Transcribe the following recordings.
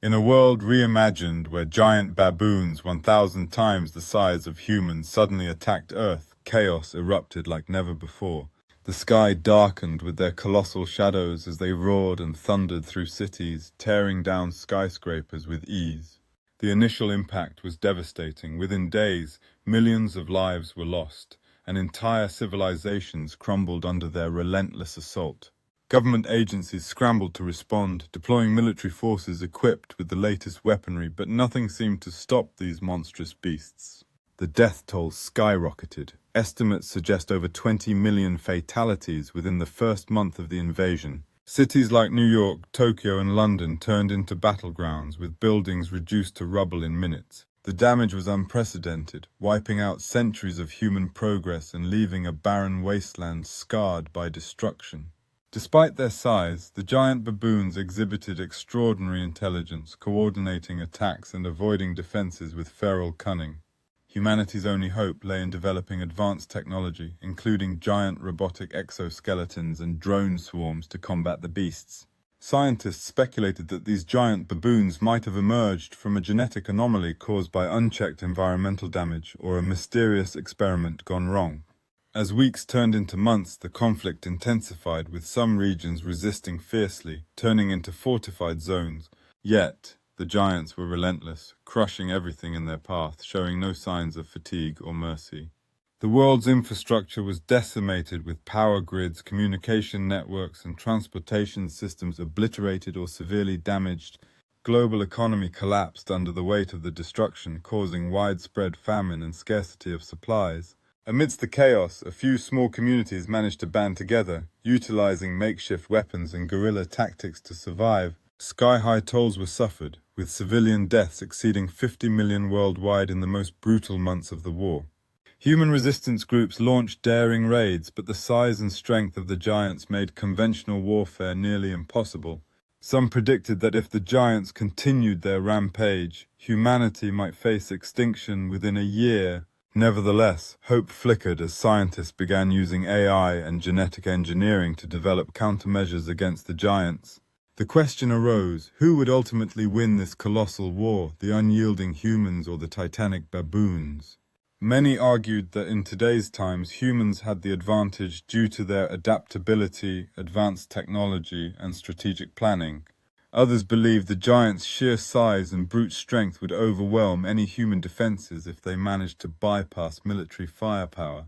In a world reimagined where giant baboons 1,000 times the size of humans suddenly attacked Earth, chaos erupted like never before. The sky darkened with their colossal shadows as they roared and thundered through cities, tearing down skyscrapers with ease. The initial impact was devastating. Within days, millions of lives were lost, and entire civilizations crumbled under their relentless assault. Government agencies scrambled to respond, deploying military forces equipped with the latest weaponry, but nothing seemed to stop these monstrous beasts. The death toll skyrocketed. Estimates suggest over 20 million fatalities within the first month of the invasion. Cities like New York, Tokyo, and London turned into battlegrounds, with buildings reduced to rubble in minutes. The damage was unprecedented, wiping out centuries of human progress and leaving a barren wasteland scarred by destruction. Despite their size, the giant baboons exhibited extraordinary intelligence, coordinating attacks and avoiding defenses with feral cunning. Humanity's only hope lay in developing advanced technology, including giant robotic exoskeletons and drone swarms to combat the beasts. Scientists speculated that these giant baboons might have emerged from a genetic anomaly caused by unchecked environmental damage or a mysterious experiment gone wrong. As weeks turned into months, the conflict intensified, with some regions resisting fiercely, turning into fortified zones. Yet, the giants were relentless, crushing everything in their path, showing no signs of fatigue or mercy. The world's infrastructure was decimated, with power grids, communication networks, and transportation systems obliterated or severely damaged. Global economy collapsed under the weight of the destruction, causing widespread famine and scarcity of supplies. Amidst the chaos, a few small communities managed to band together, utilizing makeshift weapons and guerrilla tactics to survive. Sky-high tolls were suffered, with civilian deaths exceeding 50 million worldwide in the most brutal months of the war. Human resistance groups launched daring raids, but the size and strength of the giants made conventional warfare nearly impossible. Some predicted that if the giants continued their rampage, humanity might face extinction within a year. Nevertheless, hope flickered as scientists began using AI and genetic engineering to develop countermeasures against the giants. The question arose, who would ultimately win this colossal war, the unyielding humans or the titanic baboons? Many argued that in today's times humans had the advantage due to their adaptability, advanced technology, and strategic planning. Others believed the giants' sheer size and brute strength would overwhelm any human defenses if they managed to bypass military firepower.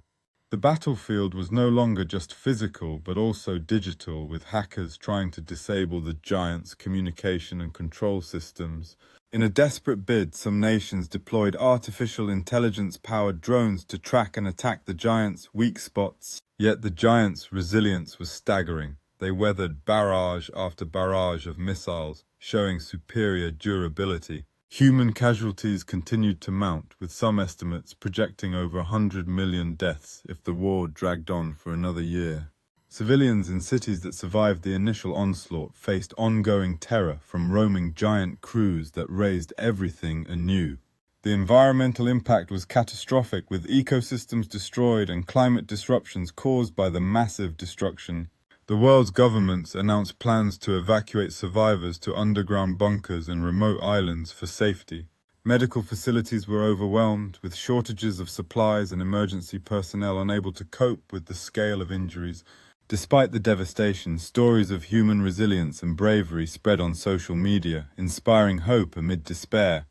The battlefield was no longer just physical, but also digital, with hackers trying to disable the giants' communication and control systems. In a desperate bid, some nations deployed artificial intelligence-powered drones to track and attack the giants' weak spots. Yet the giants' resilience was staggering. They weathered barrage after barrage of missiles, showing superior durability. Human casualties continued to mount, with some estimates projecting over 100 million deaths if the war dragged on for another year. Civilians in cities that survived the initial onslaught faced ongoing terror from roaming giant crews that raised everything anew. The environmental impact was catastrophic, with ecosystems destroyed and climate disruptions caused by the massive destruction. The world's governments announced plans to evacuate survivors to underground bunkers and remote islands for safety. Medical facilities were overwhelmed, with shortages of supplies and emergency personnel unable to cope with the scale of injuries. Despite the devastation, stories of human resilience and bravery spread on social media, inspiring hope amid despair.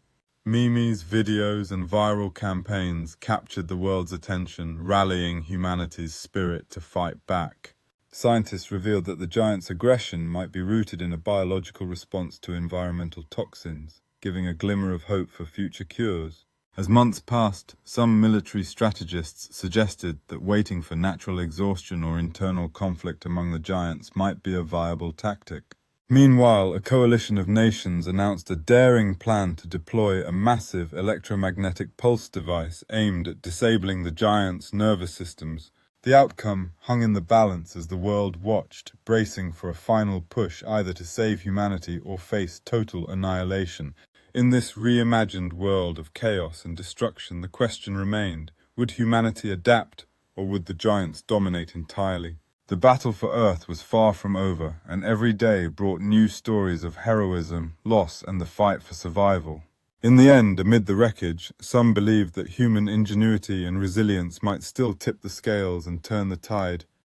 Memes, videos, and viral campaigns captured the world's attention, rallying humanity's spirit to fight back. Scientists revealed that the giants' aggression might be rooted in a biological response to environmental toxins, giving a glimmer of hope for future cures. As months passed, some military strategists suggested that waiting for natural exhaustion or internal conflict among the giants might be a viable tactic. Meanwhile, a coalition of nations announced a daring plan to deploy a massive electromagnetic pulse device aimed at disabling the giants' nervous systems. The outcome hung in the balance as the world watched, bracing for a final push either to save humanity or face total annihilation. In this reimagined world of chaos and destruction, the question remained, would humanity adapt, or would the giants dominate entirely? The battle for Earth was far from over, and every day brought new stories of heroism, loss, and the fight for survival. In the end, amid the wreckage, some believed that human ingenuity and resilience might still tip the scales and turn the tide.